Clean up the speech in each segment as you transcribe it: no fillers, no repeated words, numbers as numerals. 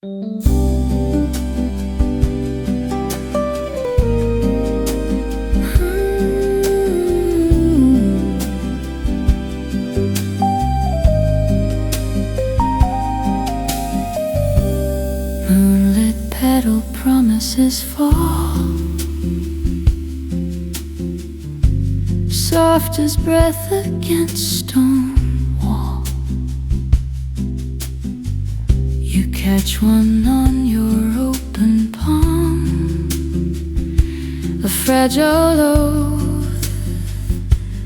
Moonlit petal promises fall, soft as breath against stone wall. You catch one on your open palm, a fragile oath,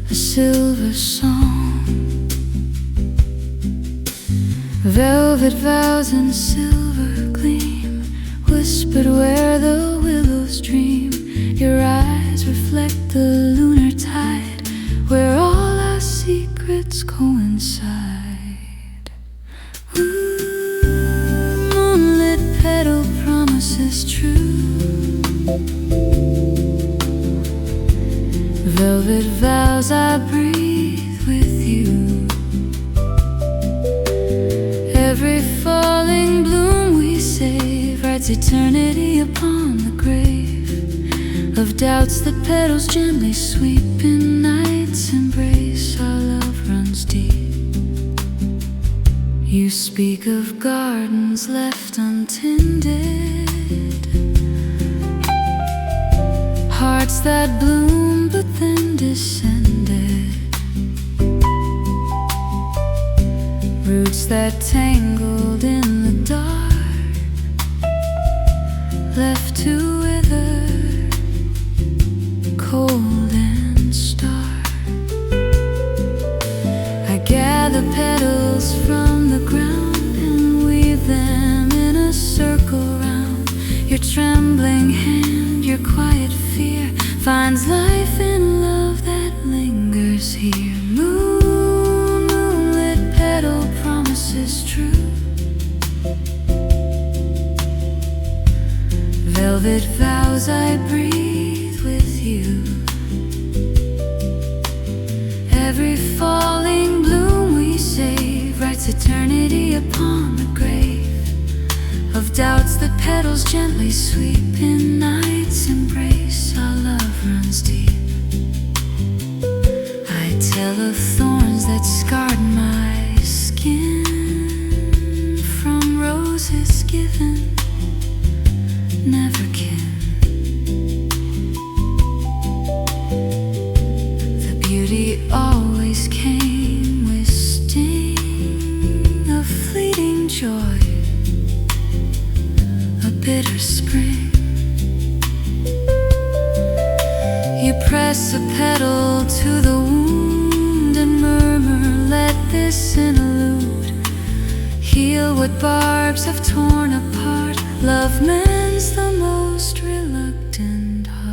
a silver song, velvet vows and silver gleam, whispered where the willows dream. Your eyes reflect the lunar tide, where all our secrets coincide. Moonlit petal promises true, velvet vows I breathe with you. Every falling bloom we save writes eternity upon the grave of doubts that petals gently sweep in night's embrace. Our love runs deep. You speak of gardens left untended, hearts that bloom but then descended, roots that tangled in the dark, left to wither, cold and stark. I gather petals from the ground and weave them in a circle round your trembling hand. Your quiet fear finds life in love that lingers here. Moonlit petal promises true, velvet vows I breathe with you. Every falling bloom we save writes eternity upon the grave of doubts that petals gently sweep in night's embrace. Our love runs deep. I tell of thorns that scarred my skin, from roses given, never kin. The beauty always came with sting of fleeting joy, a bitter spring. You press a petal to the wound and murmur, let this interlude heal what barbs have torn apart. Love mends the most reluctant heart.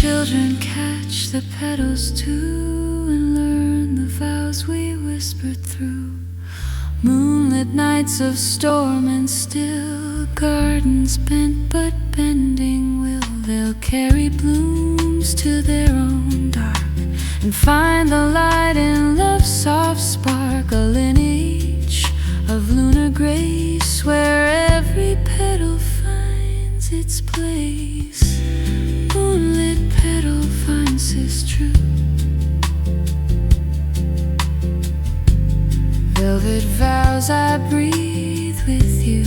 Children catch the petals too and learn the vows we whispered through. Moonlit nights of storm and still, gardens bent but bending will. They'll carry blooms to their own dark and find the light in love's soft spark. A lineage of lunar grace where every petal finds its place. Moonlit petal finds his truth, velvet vows I breathe with you.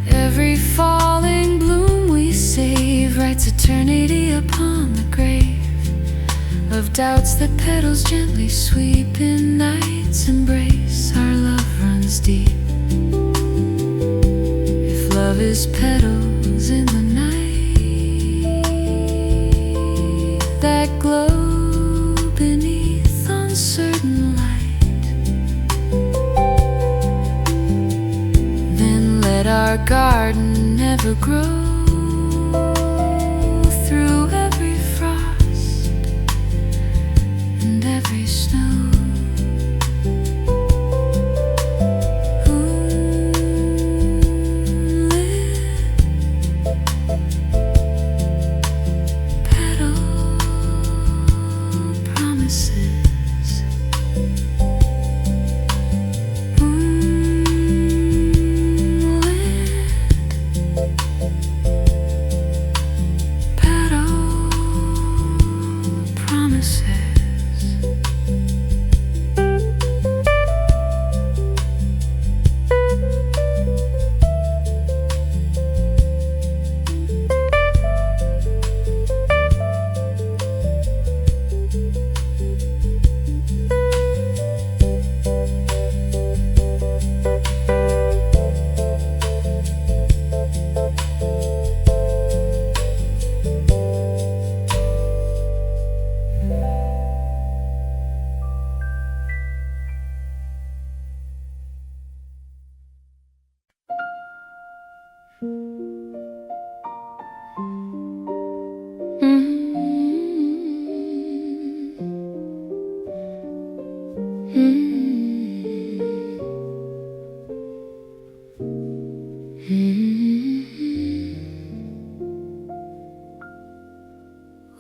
Every falling bloom we save writes eternity upon the grave of doubts that petals gently sweep in night's embrace. Our love runs deep. If love is petals in the night that glow beneath uncertain light, our garden never grow through every frost and every snow.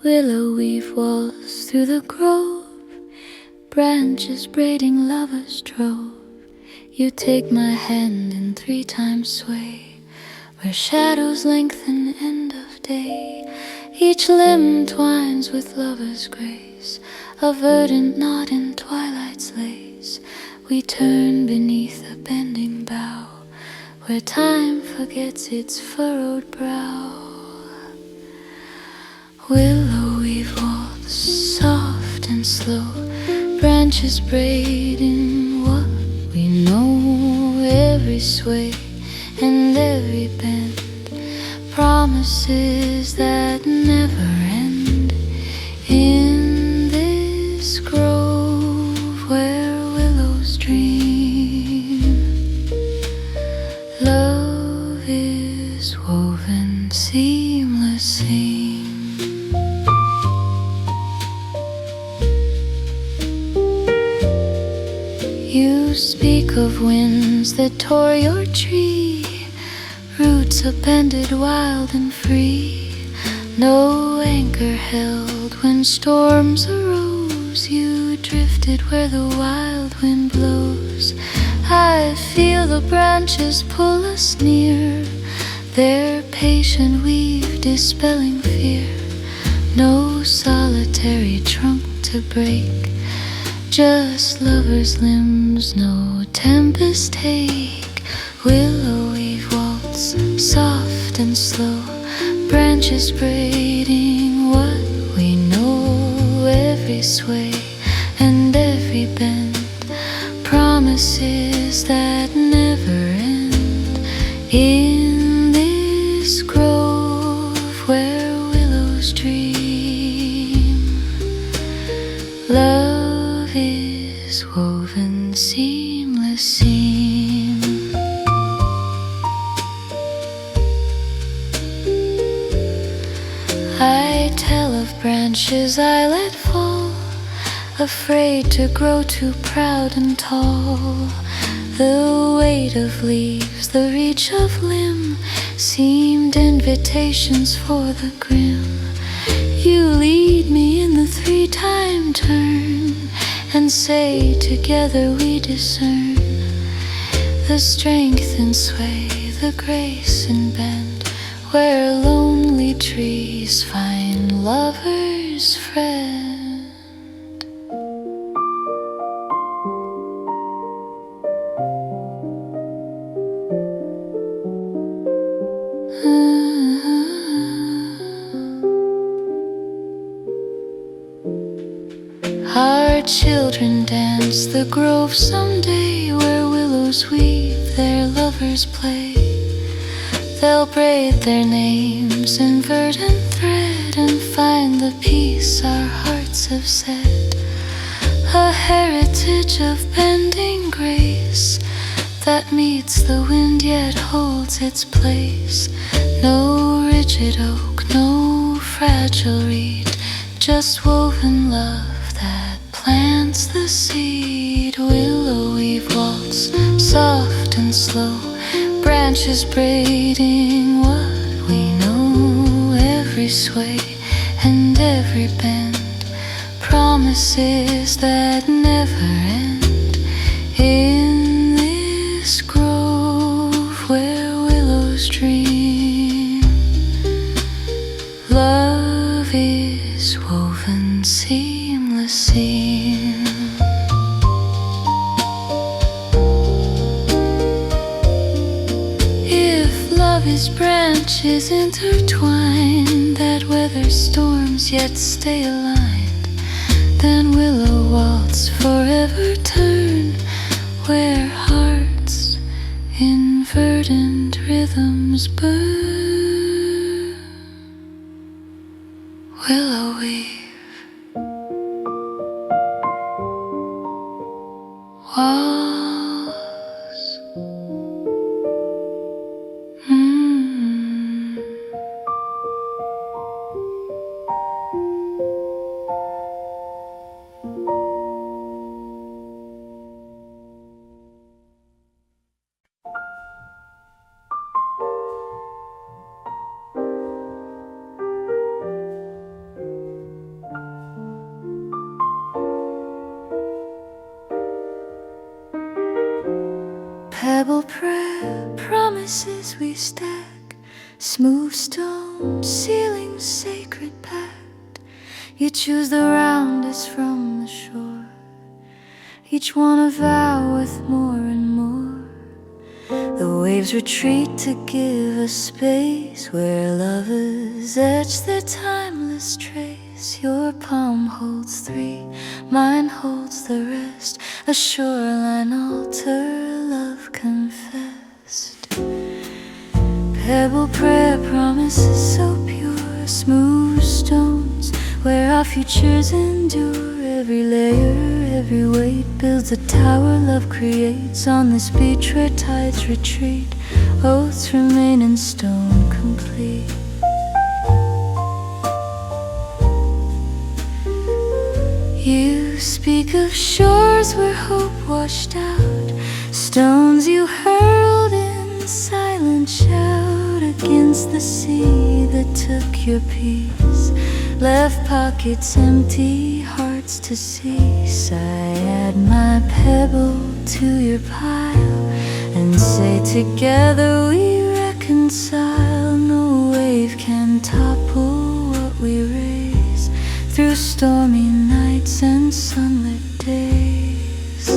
Willow weave waltz through the grove, branches braiding lovers trove. You take my hand in 3 times sway, where shadows lengthen end of day. Each limb twines with lover's grace, a verdant knot in twilight's lace. We turn beneath a bending bough, where time forgets its furrowed brow. Willow weave waltz, soft and slow, branches braid in what we know. Every sway and every bend, promises that never end. In this grove where willows dream, love is woven seamlessly. You speak of winds that tore your tree, roots upended wild and free. No anchor held when storms arose. You drifted where the wild wind blows. I feel the branches pull us near, their patient weave dispelling fear. No solitary trunk to break, just lovers' limbs no tempest take. Willow weave waltz, soft and slow, branches braiding what we know. Every sway and every bend, promises that never end. In this grove where willows dream, love is woven seamless seam. I tell of branches I let fall, afraid to grow too proud and tall. The weight of leaves, the reach of limb, seemed invitations for the grim. You lead me in the 3-time turn, and say together we discern the strength and sway, the grace and bend, where lonely trees find lovers' friend. Our children dance the grove someday, where willows weave their lovers play. They'll braid their names in verdant thread, and find the peace our hearts have set. A heritage of bending grace, that meets the wind yet holds its place. No rigid oak, no fragile reed, just woven love that plants the seed. Willow weave waltz, soft and slow, branches braiding what we know. Every sway and every bend, promises that never end. In this grove where willows dream, love is woven seamless seam. If love is branches intertwined that weather storms yet stay aligned, then willow waltz forever turn where hearts in verdant rhythms burn. Willow weave waltz. Pebble prayer, promises we stack, smooth stone, ceiling sacred pact. You choose the roundest from the shore, each one a vow with more and more. The waves retreat to give a space where lovers etch their timeless trace. Your palm holds three, mine holds the rest, a shoreline altar, love confessed. Pebble prayer, promises so pure, smooth stones where our futures endure. Every layer, every weight builds a tower love creates on this beach where tides retreat. Oaths remain in stone complete. You speak of shores where hope washed out, stones you hurled in silent shout against the sea that took your peace, left pockets empty, hearts to cease. I add my pebble to your pile and say together we reconcile. No wave can topple what we raise through stormy nights and sunlit days.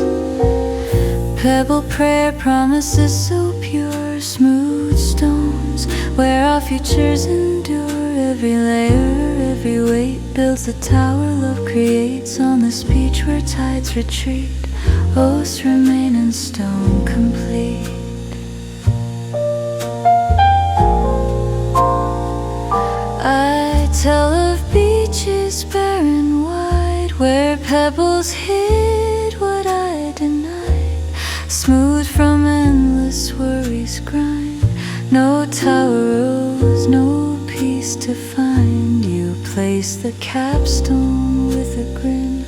Pebble prayer, promises so pure, smooth stones where our futures endure. Every layer, every weight builds a tower love creates on this beach where tides retreat. Oaths remain in stone complete. I tell of beaches bare and wide where pebbles hid what I denied, smooth from endless worries grind. No tower rose, no peace to find. You place the capstone with a grin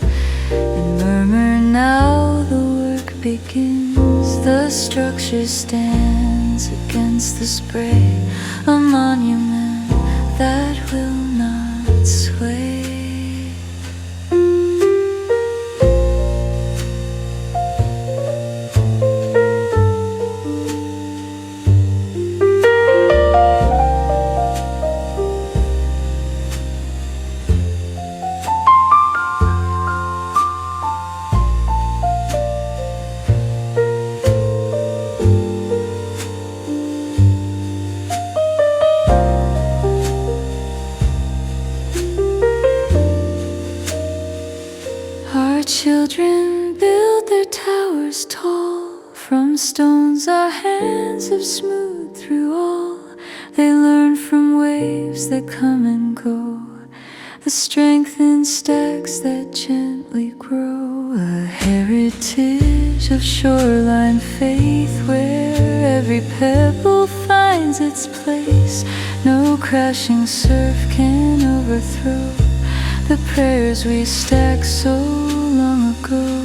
and murmur, now the work begins. The structure stands against the spray, a monument that will not sway. Children build their towers tall from stones our hands have smoothed through all. They learn from waves that come and go, the strength in stacks that gently grow. a heritage of shoreline faith where every pebble finds its place. No crashing surf can overthrow the prayers we stacked so long ago.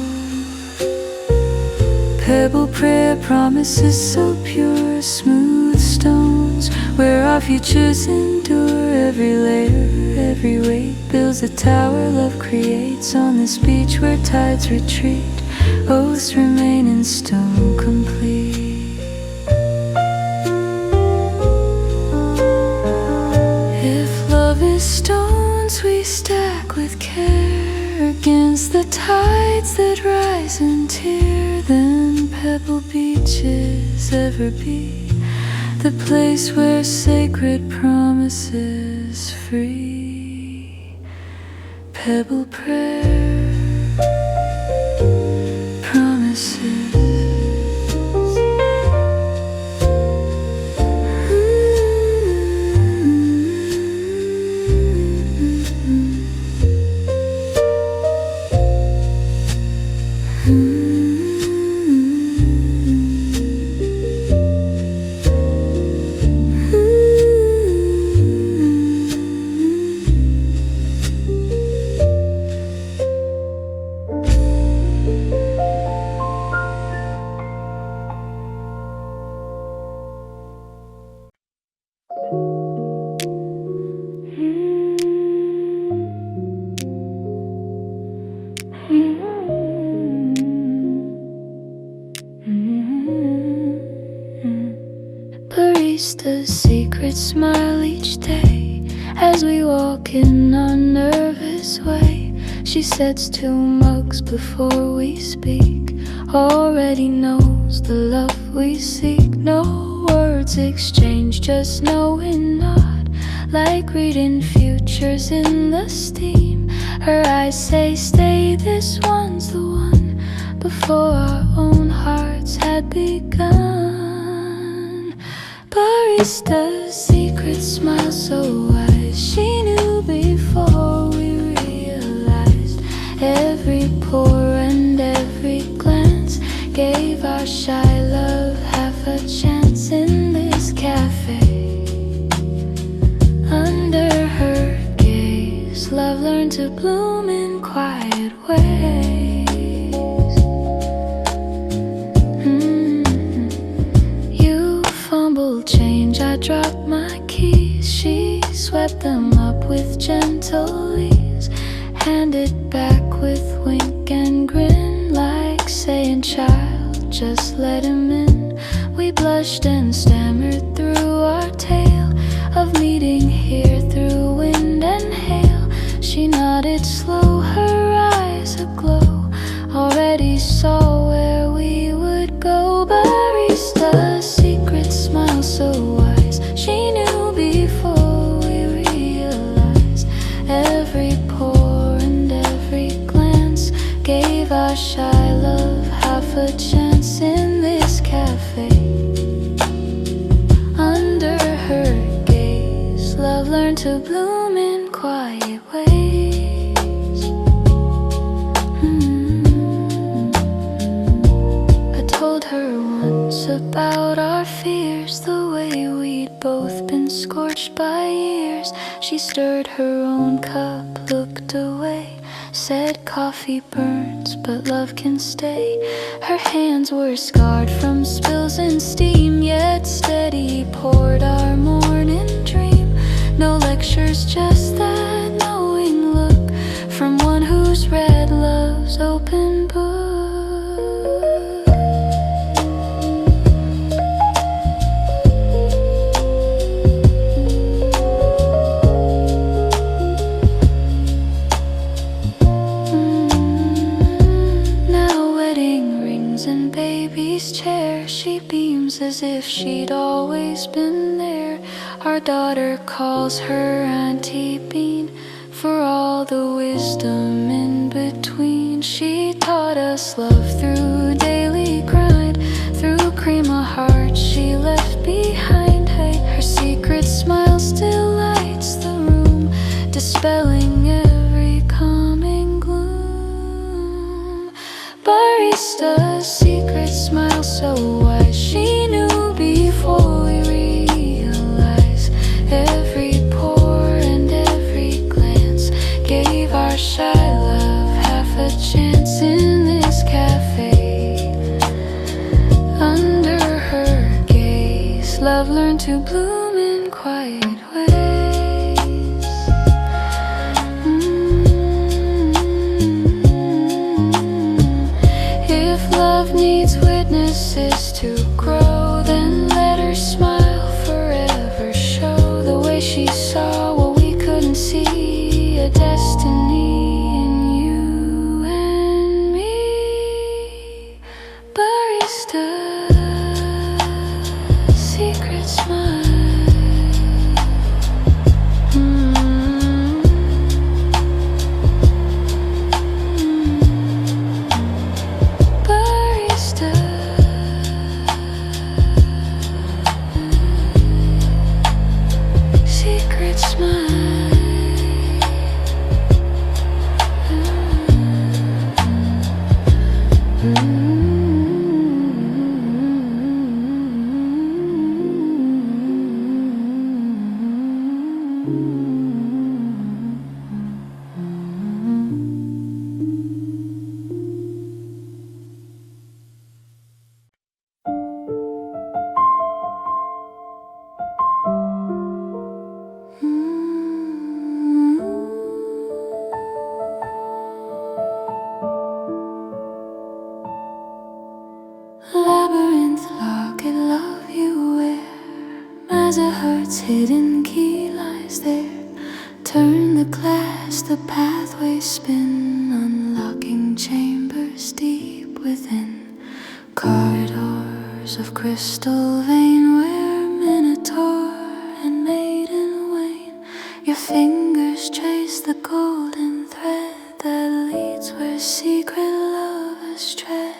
Pebble prayer promises so pure, smooth stones where our futures endure. Every layer, every weight builds a tower love creates on this beach where tides retreat. Oaths remain in stone complete. If love is stones we stack with care against the tides that rise and tear, then Pebble beaches ever be the place where sacred promises free. Pebble prayer promises. Barista's secret smile each day as we walk in our nervous way. She sets 2 mugs before we speak, already knows the love we seek. No words exchanged, just knowing not, like reading futures in the steam. Her eyes say stay, this one's the one, before our own hearts had begun. Barista's secret smile so wise, she knew before we realized. Every pore and every glance gave our shy love half a chance in this cafe. Under her gaze, love learned to bloom in quiet ways. Change, I dropped my keys, she swept them up with gentle ease, handed back with wink and grin, like saying child, just let him in. We blushed and stammered through our tale of meeting here through wind and hail. She nodded slow, her eyes aglow, already saw where we would go. Barista's secret smile so wise, she knew before we realized. Every pore and every glance gave our shy love half a chance in this cafe. Under her gaze, love learned to bloom in quiet ways. I told her once about our fears, the way we'd both been scorched by years. She stirred her own cup, looked away, said coffee burns, but love can stay. Her hands were scarred from spills and steam, yet steady poured our morning dream. No lectures, just that knowing look from one who's read love's open book. Chair, she beams as if she'd always been there. Our daughter calls her Auntie Bean for all the wisdom in between. She taught us love through daily grind, through cream of heart she left behind. Hey, her secret smile still lights the room, dispelling every calming gloom. so wise. She knew before we realized. Every pore and every glance gave our shy love half a chance in this cafe. Under her gaze, love learned to bloom in quiet ways. If love needs witnesses to grow, then let her smile forever show the way she saw what we couldn't see, a destiny in you and me. Barista, secret smile. Barista, secret smile. Labyrinth, locket, love you where as a heart's hidden key lies there. Turn the glass, the pathway spin, unlocking chambers deep within. Corridors of crystal vein where minotaur and maiden wane. Your fingers trace the golden thread that leads where secret lovers tread.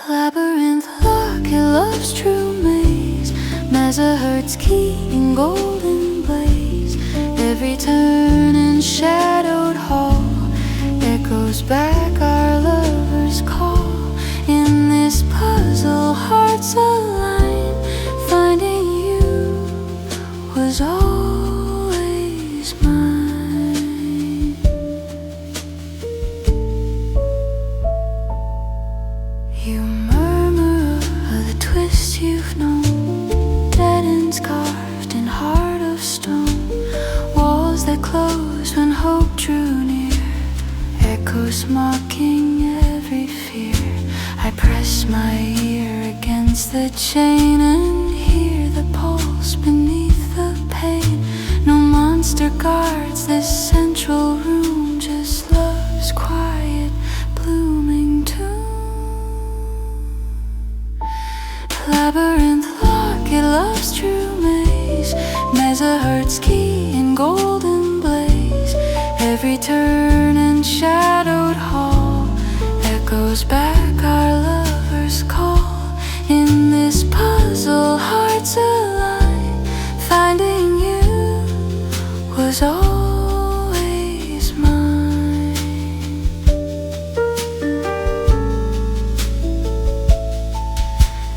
Labyrinth, locket, love's true maze, megahertz key in golden blaze. Every turn in shadowed hall echoes back our lover's call. In this puzzle, hearts align. Finding you was always mine. You murmur of the twist you've known, dead ends carved in heart of stone. Walls that closed when hope drew near, echoes mocking every fear. I press my ear against the chain and hear the pulse beneath the pain. No monster guards this central room, just love's quiet blooming tomb. Labyrinth, locket, love's true maze, megahertz key in golden blaze. Every turn in shadowed hall echoes back our lover's call. In this puzzle, hearts align. Finding you was always mine.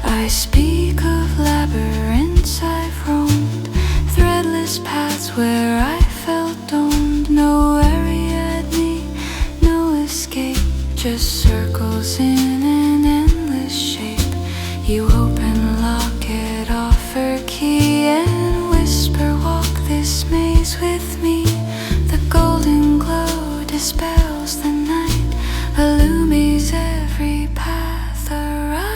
I speak of labyrinths I've roamed, threadless paths where I felt domed. No area me, no escape, just circles in an endless shape. You open, locket, offer key, and whisper, walk this maze with me. The golden glow dispels the night, illumines every path aright.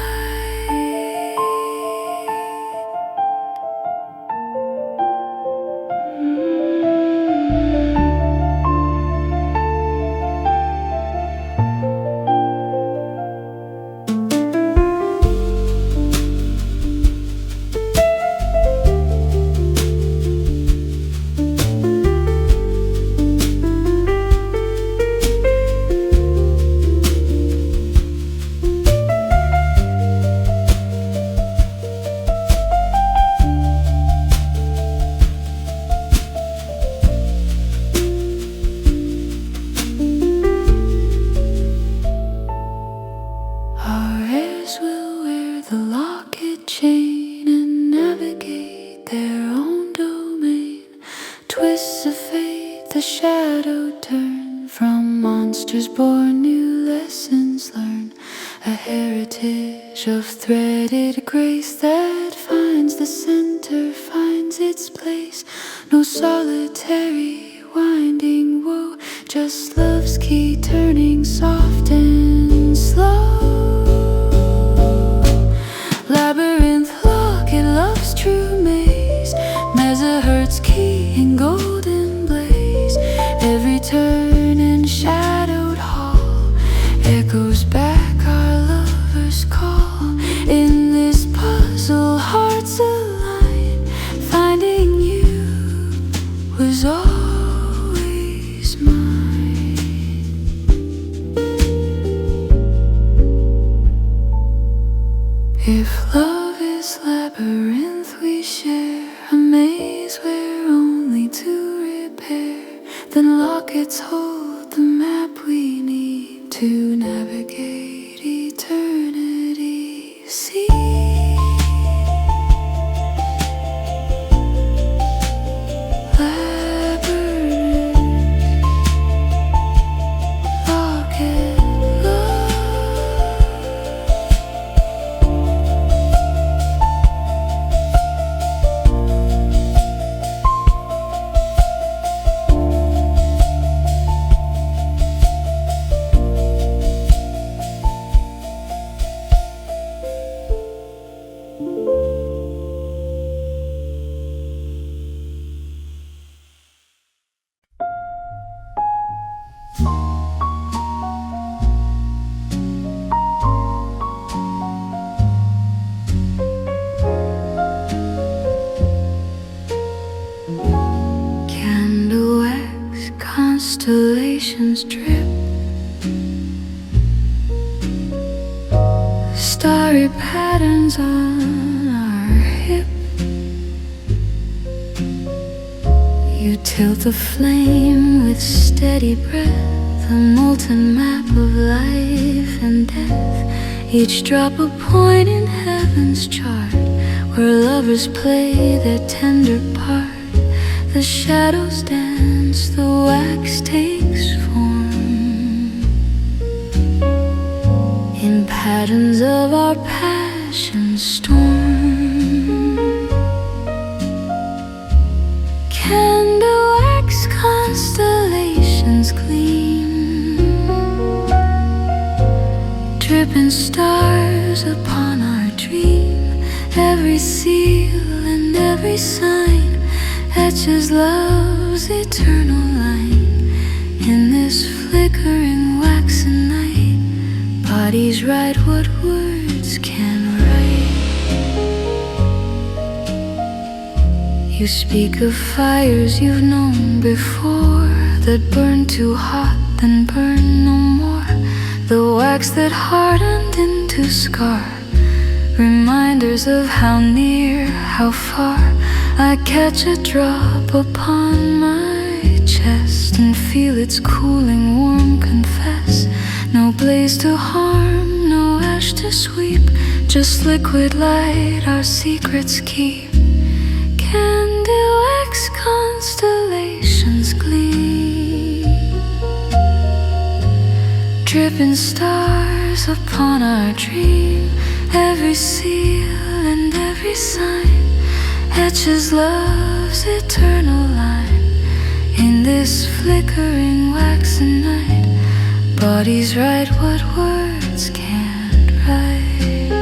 lessons learned, a heritage of threaded grace that finds the center, finds its place. No solitary winding woe, just love's key turning soft and slow. Labyrinth, locket, love's true maze, megahertz key in golden blaze. Every turn and shadowed hall echoes back our lover's call. In this puzzle, hearts align, finding you was always mine. If love is labyrinth we share, a maze we're only to repair, then lockets hold the map we need to navigate eternity. See, labyrinth, locket, love. Candlewax constellations drip, starry patterns on our hip. You tilt the flame with steady breath, a molten map of life and death. Each drop a point in heaven's chart, where lovers play their tender part. The shadows dance, the wax takes form in patterns of our passion storm. Candlewax constellations gleam, dripping stars upon our dream. Every seal and every sign etches love's eternal line. In this flickering waxen night, bodies write what words can write. You speak of fires you've known before, that burn too hot, then burn no more. The wax that hardened into scar, reminders of how near, how far. I catch a drop upon my chest and feel its cooling warm confess. No blaze to harm, no ash to sweep, just liquid light our secrets keep. Candlewax constellations gleam, dripping stars upon our dream. Every seal and every sign etches love's eternal line. In this flickering waxen night, bodies write what words can't write.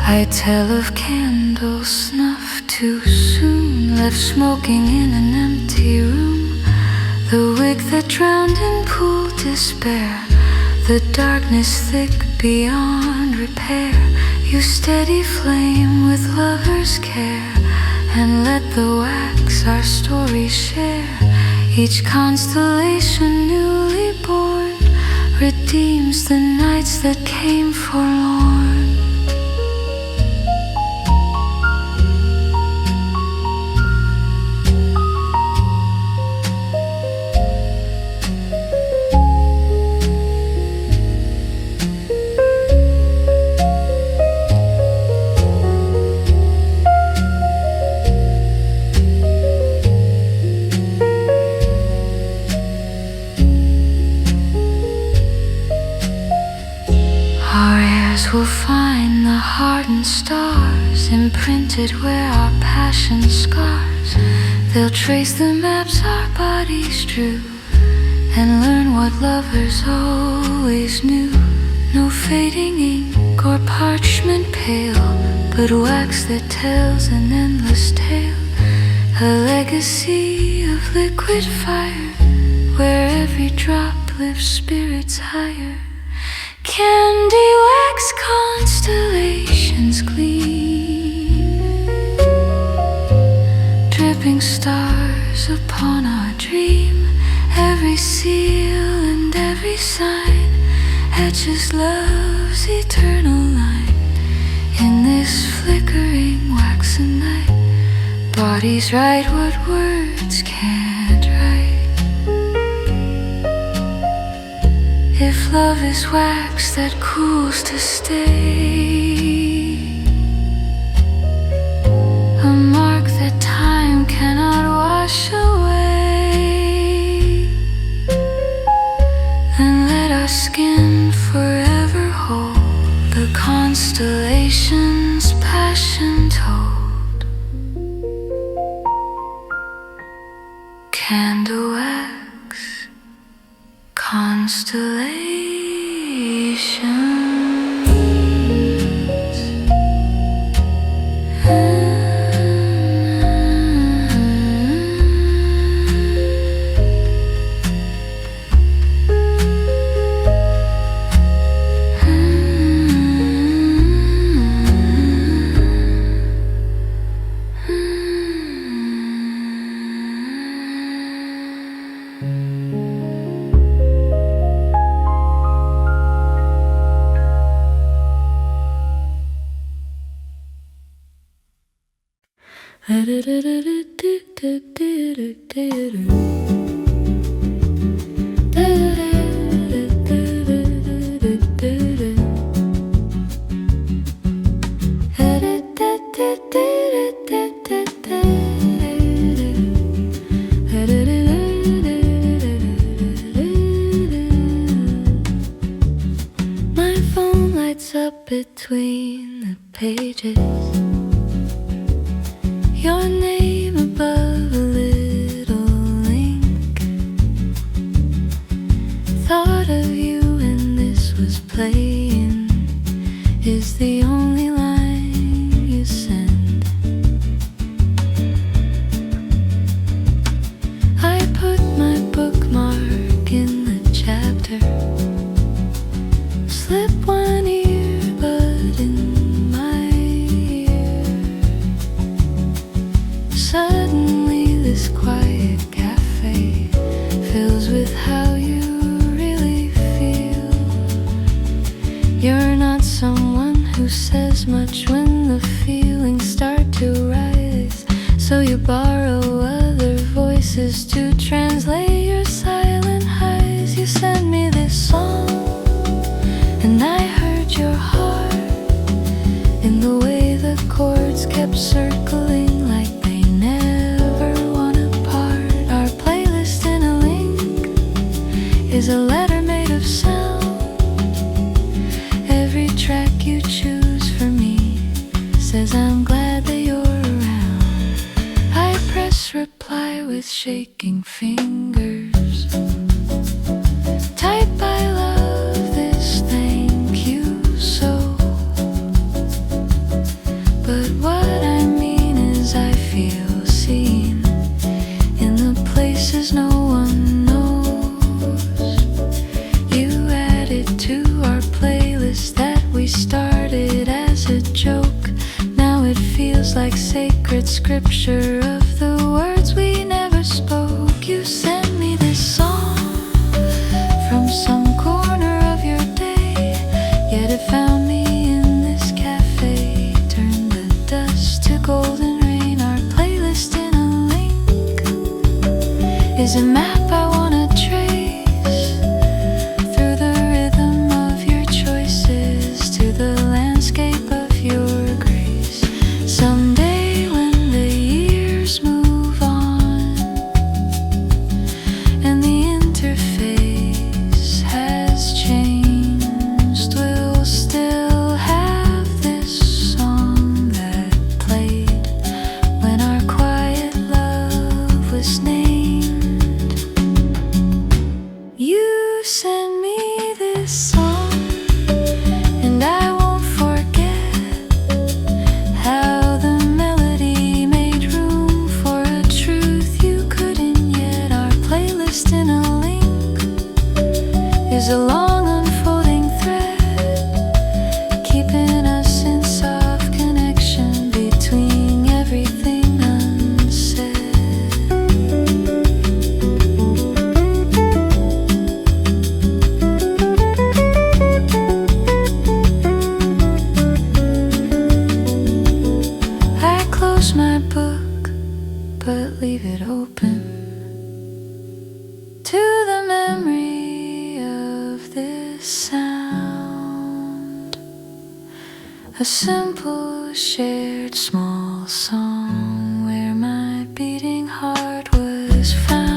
I tell of candles snuffed too soon, left smoking in an empty room. The wick that drowned in cool despair, the darkness thick beyond repair. You steady flame with lover's care, and let the wax our story share. Each constellation newly born redeems the nights that came forlorn. Maps will find the heart and stars imprinted where our passion scars. They'll trace the maps our bodies drew and learn what lovers always knew. No fading ink or parchment pale, but wax that tells an endless tale. A legacy of liquid fire, where every drop lifts spirits higher. Candlewax constellations gleam, dripping stars upon our dream. Every seal and every sign etches love's eternal line. In this flickering waxen night, bodies write what words can't write. If love is wax that cools to stay, a mark that time cannot wash away, then let our skin forever hold the constellations passion told. Candlewax Constellations. My phone lights up between the pages, your name above a little link. Thought of you when this was playing is the only line you send. I put my bookmark in the chapter, slip one earbud in my ear. Suddenly this quiet cafe fills with how you really feel. You're not someone who says much when the feelings start to rise, so you borrow other voices to translate your silent highs. You sent me this song and I heard your heart in the way the chords kept circling like they never want to part. Our playlist in a link is a letter made of sound. Every track you choose for me says I'm glad that you're around. I press reply with shaking fingers, type I love this, thank you so. But what I mean is I feel seen in the places no one knows. You added to our playlist that we started as a joke. Now it feels like sacred scripture of the words we never spoke. You sent me this song from some corner of your day, yet it found me in this cafe. Turned the dust to golden rain. Our playlist in a link is a map I wanna trace through the rhythm of your choices to the landscape of your grace. Someday when the years sound, a simple shared small song where my beating heart was found.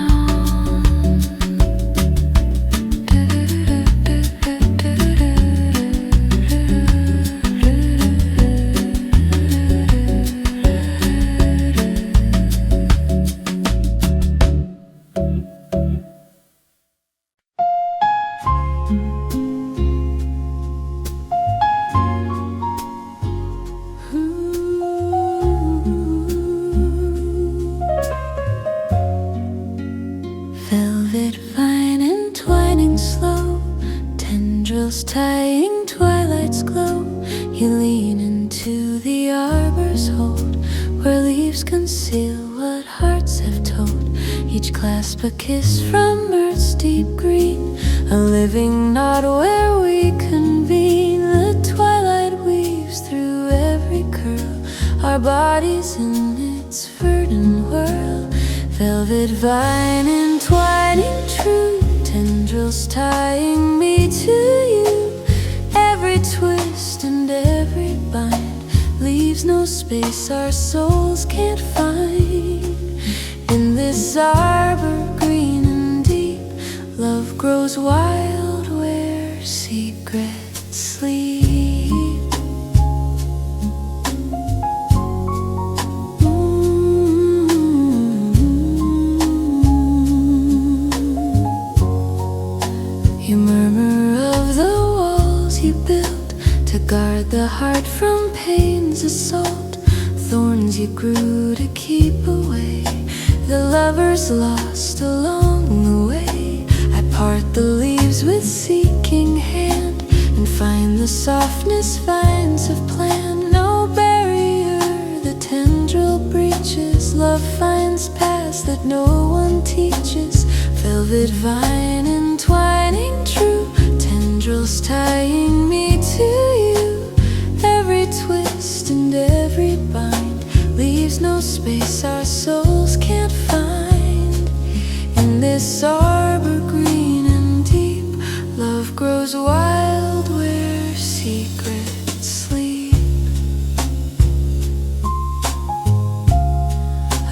Velvet vine entwining slow, tendrils tying twilight's glow. You lean into the arbor's hold, where leaves conceal what hearts have told. Each clasp a kiss from earth's deep green, a living knot where we convene. The twilight weaves through every curl, our bodies in its verdant whirl. Velvet vine entwining true, tendrils tying me to you. Every twist and every bind leaves no space our souls can't find. In this arbor green and deep, love grows wild where secrets sleep. You murmur of the walls you built to guard the heart from pain's assault. Thorns you grew to keep away the lovers lost along the way. I part the leaves with seeking hand and find the softness vines have planned. No barrier the tendril breaches, love finds paths that no one teaches. Velvet vine entwining true, tendrils tying me to you. Every twist and every bind leaves no space our souls can't find. In this arbor green and deep, love grows wild where secrets sleep.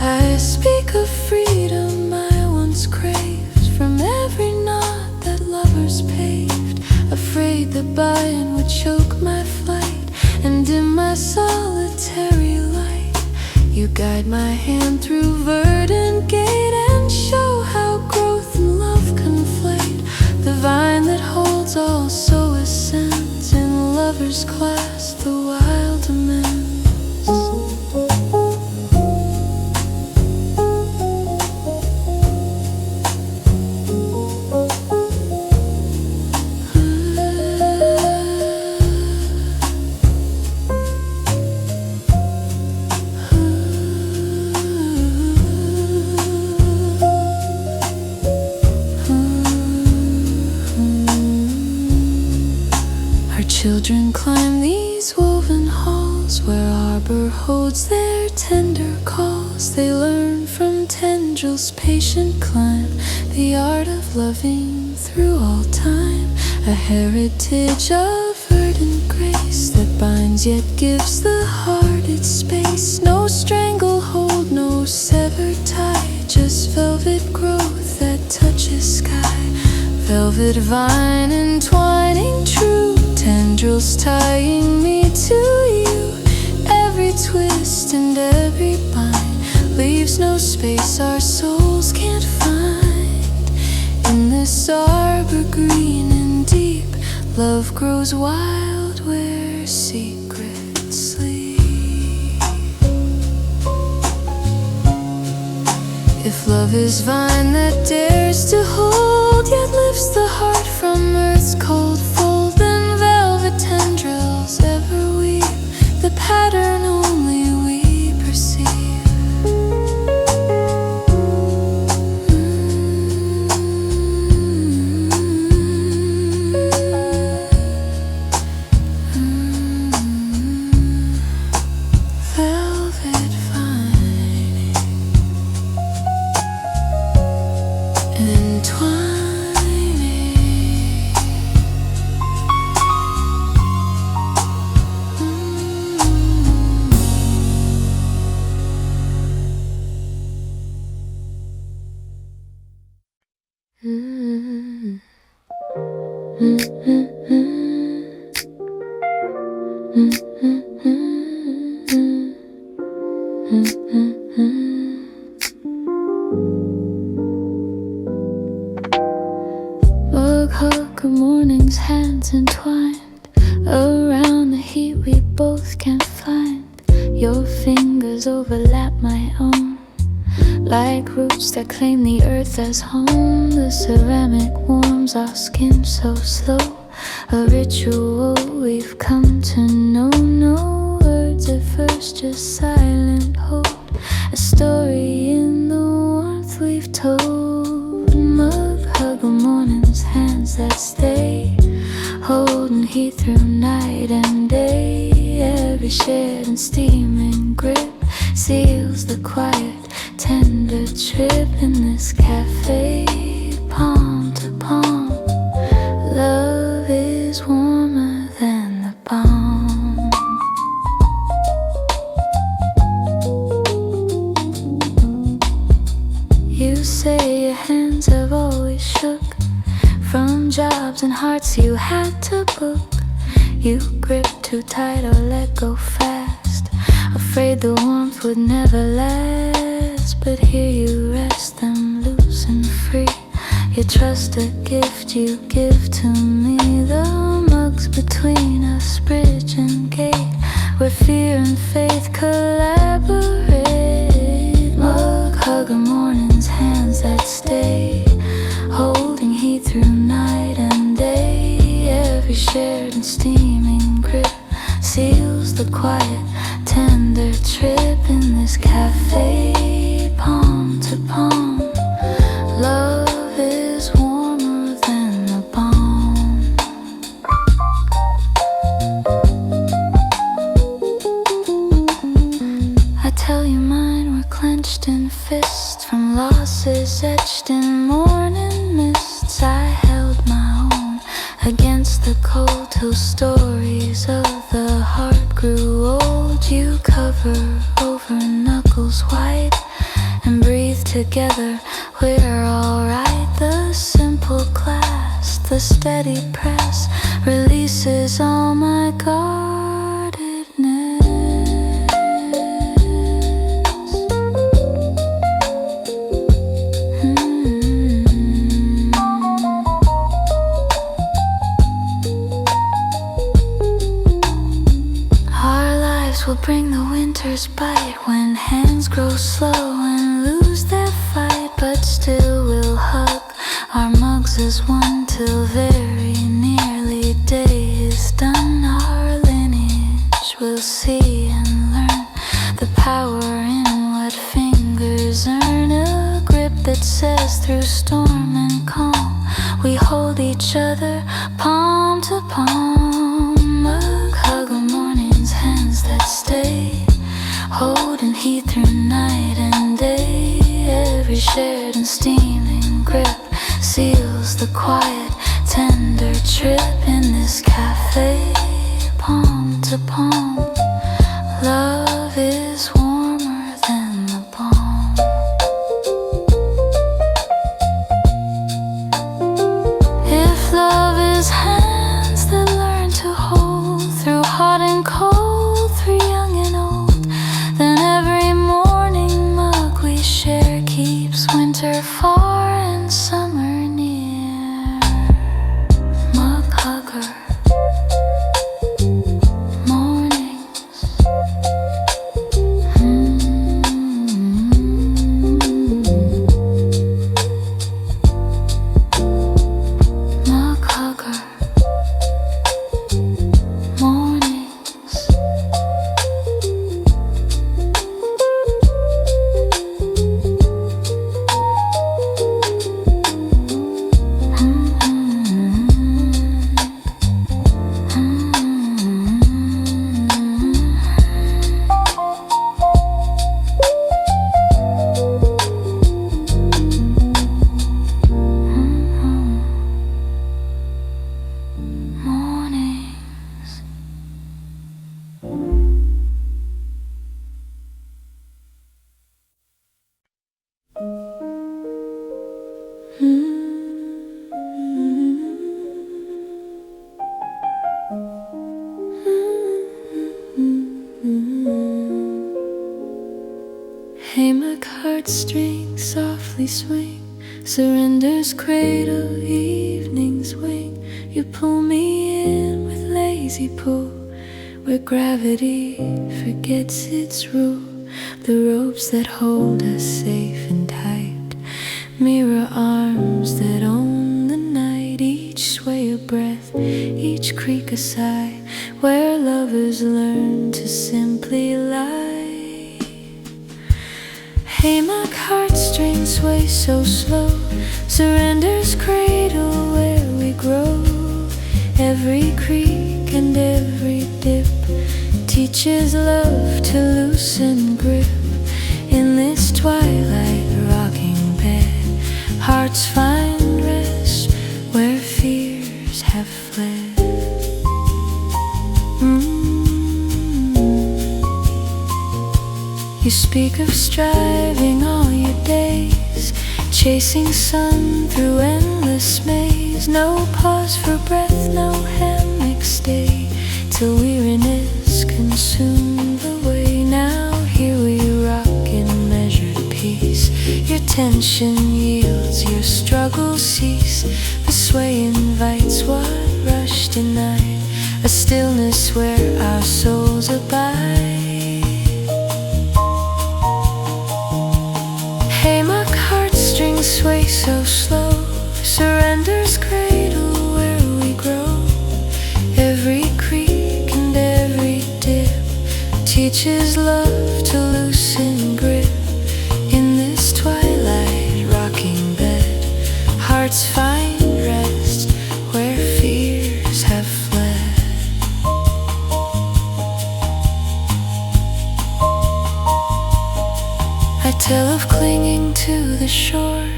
I speak of freedom I once craved, from every knot that lovers paved. Afraid the bind would choke my flight and dim my solitary light. You guide my hand through verdant gate and show how growth and love conflate. The vine that holds all so ascends in lovers' class the wild immense. Children climb these woven halls where arbor holds their tender calls. They learn from tendrils patient climb the art of loving through all time. A heritage of verdant grace that binds yet gives the heart its space. No stranglehold, no severed tie, just velvet growth that touches sky. Velvet vine entwining true, tendrils tying me to you. Every twist and every bind leaves no space our souls can't find. In this arbor green and deep, love grows wild where secrets sleep. If love is vine that dares to hold, yet lifts the heart from earth's cold fold, then velvet tendrils ever weave the pattern only we perceive. Velvet vine entwining. Mug hugger mornings, hands entwined around the heat we both can't find. Your fingers overlap my own, like roots that claim the earth as home. The ceramic warms our skin so slow, a ritual we've come to know. No words at first, just silent hope, a story in the warmth we've told. Mug hugger mornings, hands that stay, holding heat through night and day. Every shared and steaming grip seals the quiet, tender trip in this cafe. Palm to palm, love is warmer than the balm. You say your hands have always shook from jobs and hearts you had to book. You grip too tight or let go fast, afraid the warmth would never last. But here you rest them loose and free. You trust a gift you give to me. The mugs between us, bridge and gate, where fear and faith collaborate. Mug hugger mornings, hands that stay, holding heat through night and day. Every shared and steaming grip seals the quiet, tender trip in this cafe. Palm to palm, love is warmer than the balm. I tell you mine were clenched in fists from losses etched in morning mists. I held my own against the cold till stories of the heart grew old. You cover over knuckles white and breathe together, we're alright. The simple clasp, the steady press releases all my guardedness. Will bring the winter's bite when hands grow slow and lose their fight. But still we'll hug our mugs as one till very nearly day is done. Our lineage will see and learn the power in what fingers earn. A grip that says through storm and calm, we hold each other palm to palm. Mug hugger mornings, hands that stay, holding heat through night and day. Every shared and steaming grip seals the quiet, tender trip in this cafe. Palm to palm, love is warmer than the balm. If love is hands that learn to hold through hot and cold, through young and old, then every morning mug we share keeps winter far and summer near. Mug hug heartstrings softly swing. Surrender's cradle, evening's wing. You pull me in with lazy pull, where gravity forgets its rule. The ropes that hold us safe and tight, mirror arms that own the night. Each sway a breath, each creak a sigh, where lovers learn to simply lie. Hammock heartstrings sway so slow. Surrender's cradle where we grow. Every creak and every dip teaches love to loosen grip. In this twilight rocking bed, hearts find rest where fears have fled. You speak of striving all your days, chasing sun through endless maze. No pause for breath, no hammock stay, till weariness consumed the way. Now here we rock in measured peace. Your tension yields, your struggles cease. The sway invites what rush denied, a stillness where our souls abide. Hammock heartstrings sway so slow. Surrender's cradle where we grow. Every creak and every dip teaches love to loosen grip. In this twilight rocking bed, hearts find rest where fears have fled. I tell of clinging to the shore,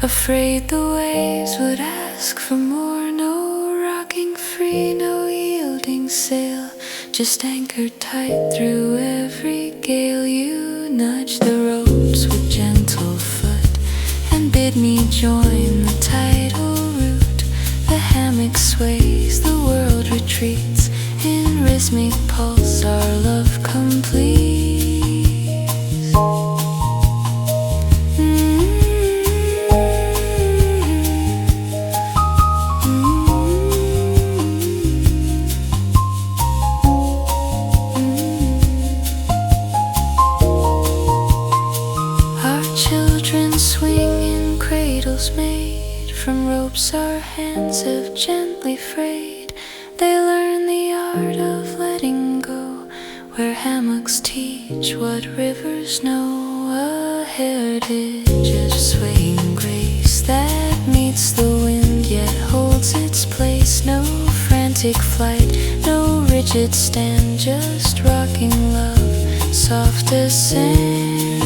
afraid the waves would ask for more. No rocking free, no yielding sail, just anchored tight through every gale. You nudge the ropes with gentle foot and bid me join the tidal route. The hammock sways, the world retreats. In rhythmic pulse our love completes. Made from ropes our hands have gently frayed. They learn the art of letting go, where hammocks teach what rivers know. A heritage of swaying grace that meets the wind yet holds its place. No frantic flight, no rigid stand, just rocking love, soft as sand.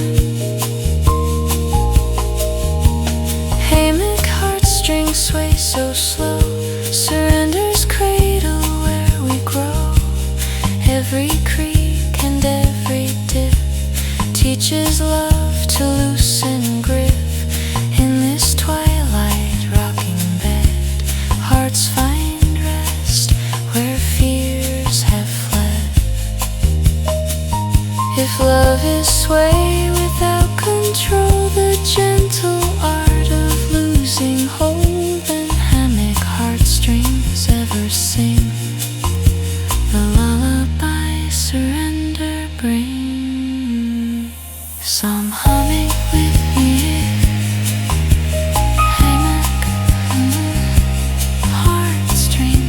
Hammock heartstrings sway so slow. Surrender's cradle where we grow. Every creak and every dip teaches love to loosen grip. In this twilight rocking bed, hearts find rest where fears have fled. If love is sway without control, the gentle art of losing hold, then hammock heartstrings ever sing the lullaby surrender bring. Some humming with me, hammock heartstrings.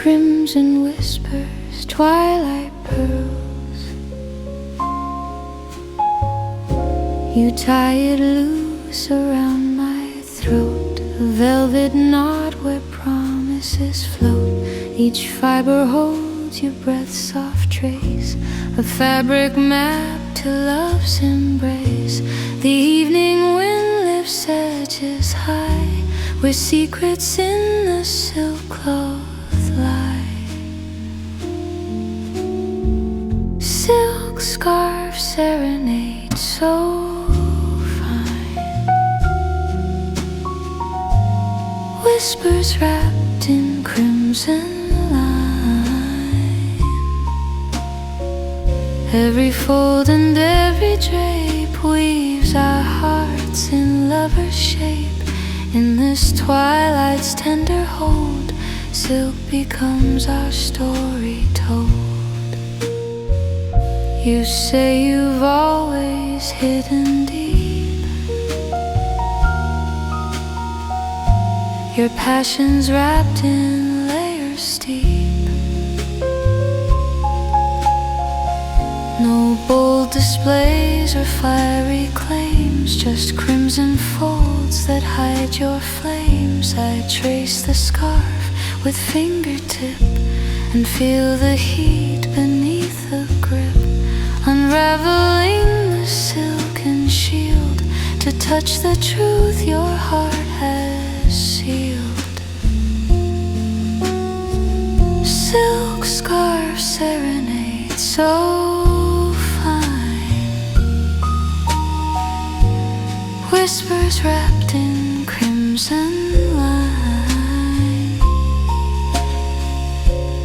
crimson whispers, twilight pearls. You tie it loose around my throat, a velvet knot where promises float. Each fiber holds your breath's soft trace, a fabric map to love's embrace. The evening wind lifts edges high, where secrets in the silk cloth lie. Silk scarf serenade so fine, whispers wrapped in crimson line. Every fold and every drape weaves our hearts in lover's shape. In this twilight's tender hold, silk becomes our story told. You say you've always hidden deep your passion's wrapped in layers steep. No bold displays or fiery claims, just crimson folds that hide your flames. I trace the scarf with fingertip and feel the heat beneath the grip, unraveling the silken shield to touch the truth your heart has sealed. Silk scarf serenade so fine, whispers wrapped in crimson line.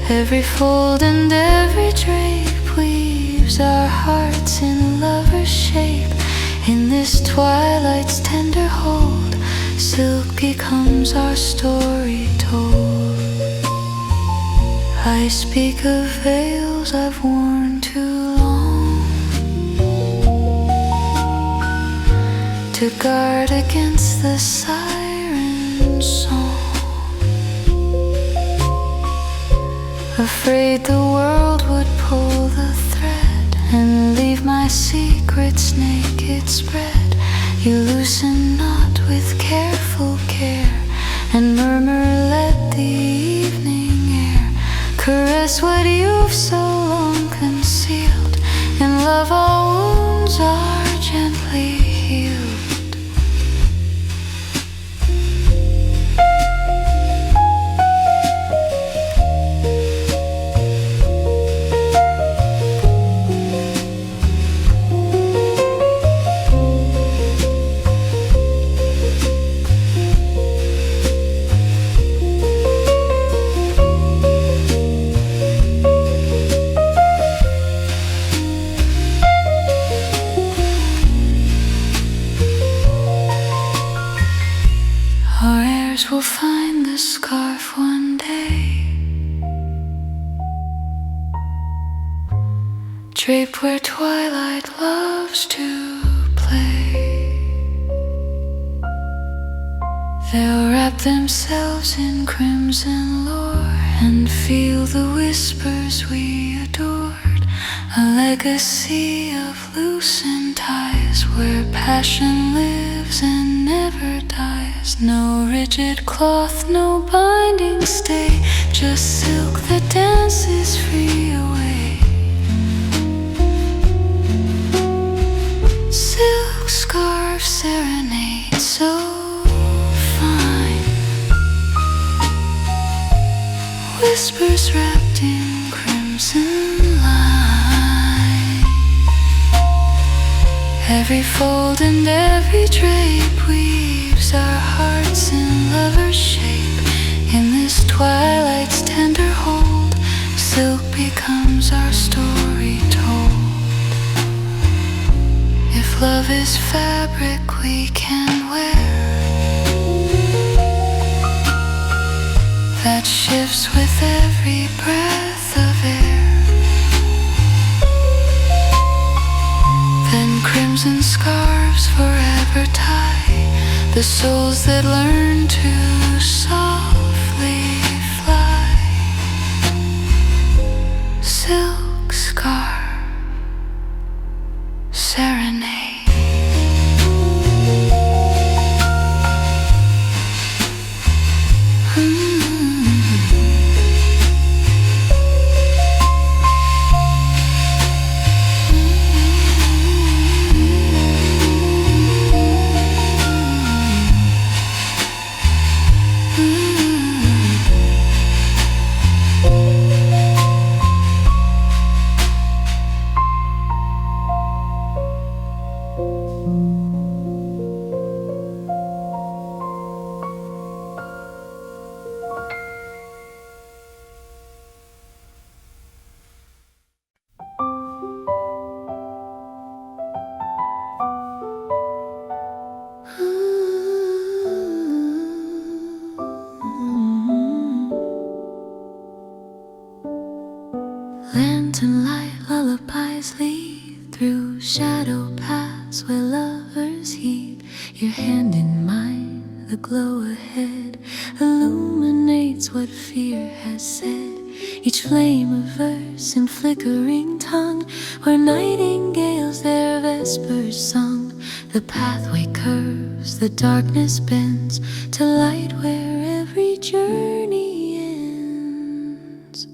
Every fold and every drape weaves our hearts in lover's shape. In this twilight's tender hold, silk becomes our story told. I speak of veils I've worn too long to guard against the siren song, afraid the world would pull the thread and leave my secrets naked spread. You loosen knot with careful care and murmur, let the evening air caress what you've so long concealed. In love all wounds are gently healed. Will find the scarf one day, draped where twilight loves to play. They'll wrap themselves in crimson lore and feel the whispers we adored, a legacy of loosened ties where passion lives and never dies. No rigid cloth, no binding stay, just silk that dances free away. Silk scarf serenade so fine, whispers wrapped in crimson line. Every fold and every drape weaves our hearts in lover's shape. In this twilight's tender hold, silk becomes our story told. If love is fabric we can wear, that shifts with every breath of air, then crimson scarves forever tie the souls that learn to softly fly. lantern light lullabies lead through shadow paths where lovers heed. Your hand in mine, the glow ahead illuminates what fear has said. Each flame a verse in flickering tongue, where nightingales their vespers sung. The pathway curves, the darkness bends to light where every journey ends.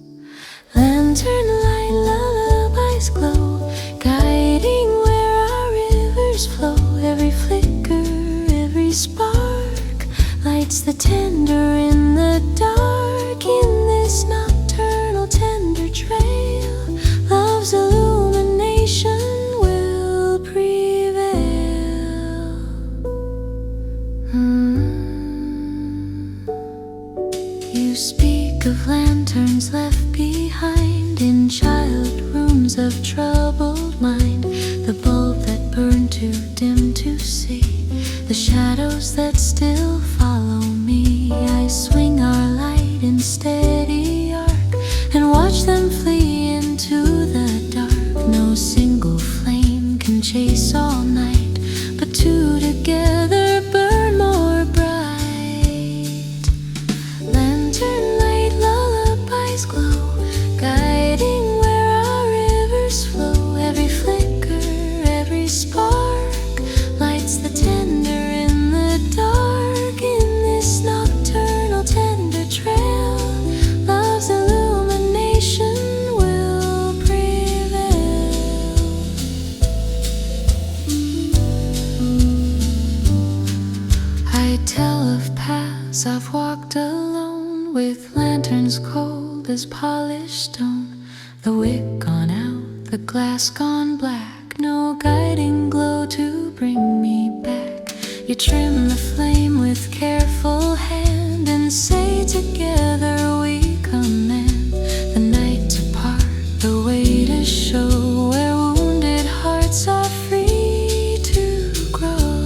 Lantern light lullabies glow, guiding where our rivers flow. Every flicker, every spark lights the tender in the dark. In this nocturnal tender trail, love's illumination will prevail. You speak of lanterns left behind in child rooms of troubled mind. The bulb that burned too dim to see, the shadows that still follow me. I swing our light in steady arc and watch them flee into the dark. No single flame can chase all night, but two together burn more bright. Lantern light lullabies glow, guiding where our rivers flow. Every flicker, every spark lights the tender in the dark. In this nocturnal tender trail, love's illumination will prevail. I tell of paths I've walked alone, with lanterns cold as polished stone. The wick gone out, the glass gone black, no guiding glow to bring me back. You trim the flame with careful hand and say together we command the night to part, the way to show where wounded hearts are free to grow.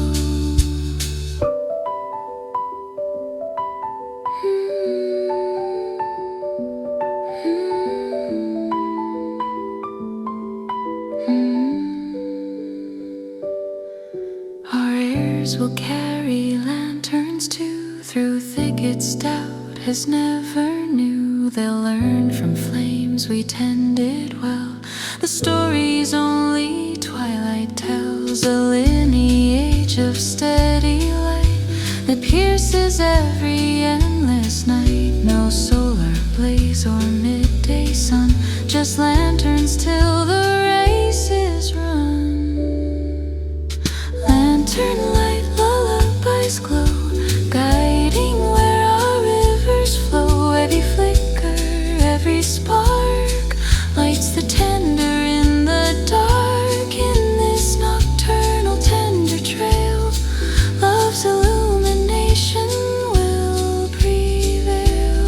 Our ears will carry lanterns too, through thickets doubt has never knew. They'll learn from flames we tended well, the stories only twilight tells. A lineage of steady light that pierces every endless night. No solar blaze or midday sun, just lanterns till the race is run. Lantern light lullabies glow, guiding where our rivers flow. Every flicker, every spark lights the tender in the dark. In this nocturnal tender trail, love's illumination will prevail.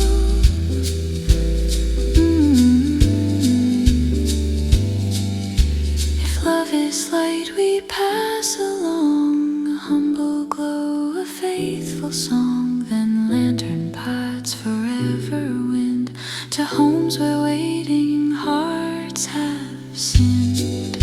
If love is light we pass along, a humble glow, a faithful song. Then lantern paths forever wind to homes where waiting hearts have sinned.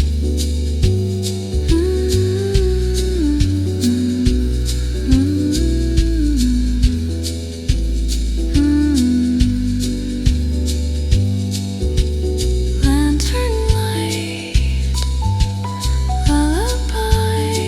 Lantern light lullabies.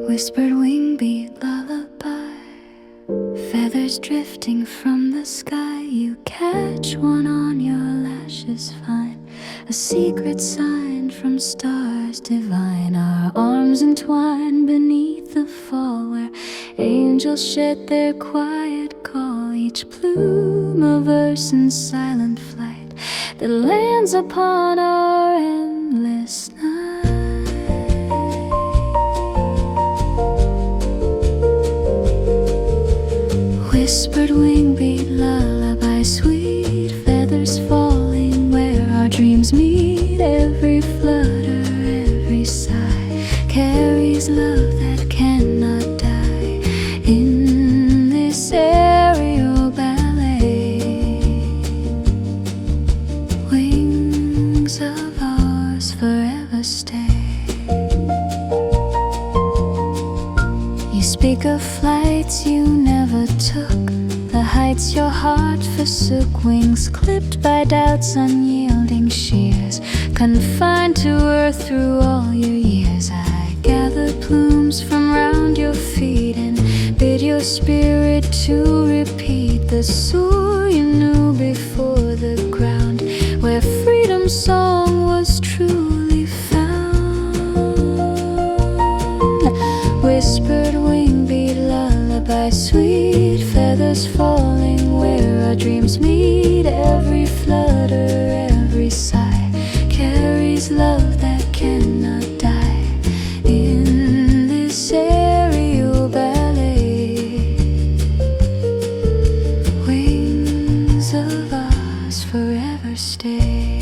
Whispered wingbeat lullaby, feathers drifting from the sky. You catch one on your lashes fine, a secret sign from stars divine. Our arms entwine beneath the fall, where angels shed their quiet call. Each plume a verse in silent flight that lands upon our endless night. speak of flights you never took, the heights your heart forsook, wings clipped by doubt's unyielding shears, confined to earth through all your years. I gather plumes from round your feet and bid your spirit to repeat the soar you knew before the ground, where freedom's song was truly found. Whispered wingbeat lullaby, sweet feathers falling where our dreams meet. Every flutter, every sigh carries love that cannot die. In this aerial ballet, wings of ours forever stay.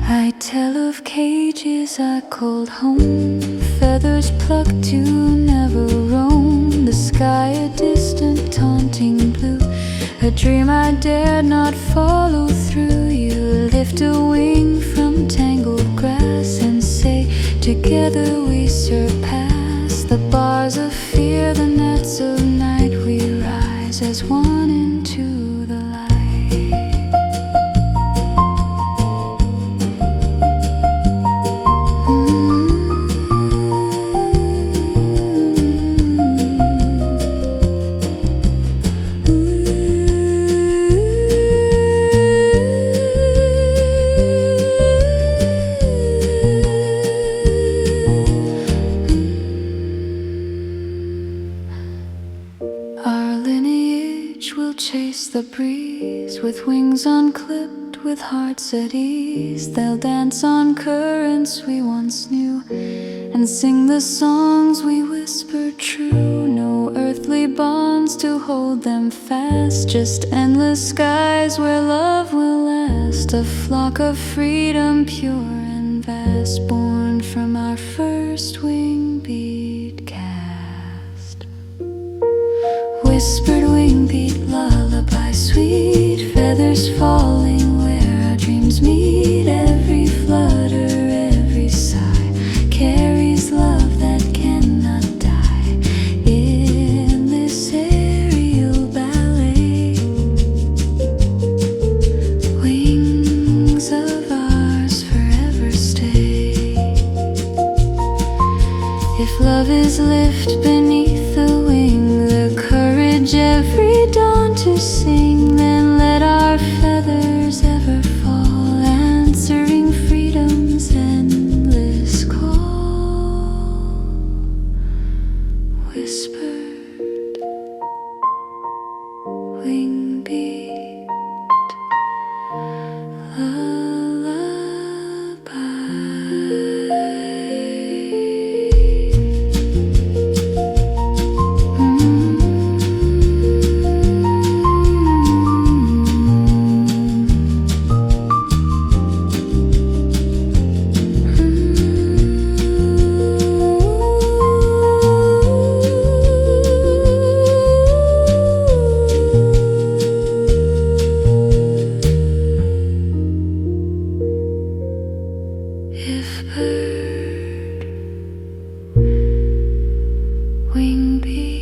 I tell of cages I called home, feathers plucked to never roam, the sky a distant taunting blue, a dream I dared not follow through. You lift a wing from tangled grass and say, together we surpass the bars of fear, the nets of night. We rise as one into the light. The breeze with wings unclipped, with hearts at ease, they'll dance on currents we once knew and sing the songs we whispered true. No earthly bonds to hold them fast, just endless skies where love will last. A flock of freedom pure and vast, born from our first wingbeat cast. Whispered wingbeat lullaby, sweet feathers falling where our dreams meet. Every flutter, every sigh carries love that cannot die. In this aerial ballet, wings of ours forever stay. If love is lift beneath the wing, the courage every dawn to sing, then let our feathers ever fall, answering freedom's endless call. Whispered wingbeat if bird wingbeat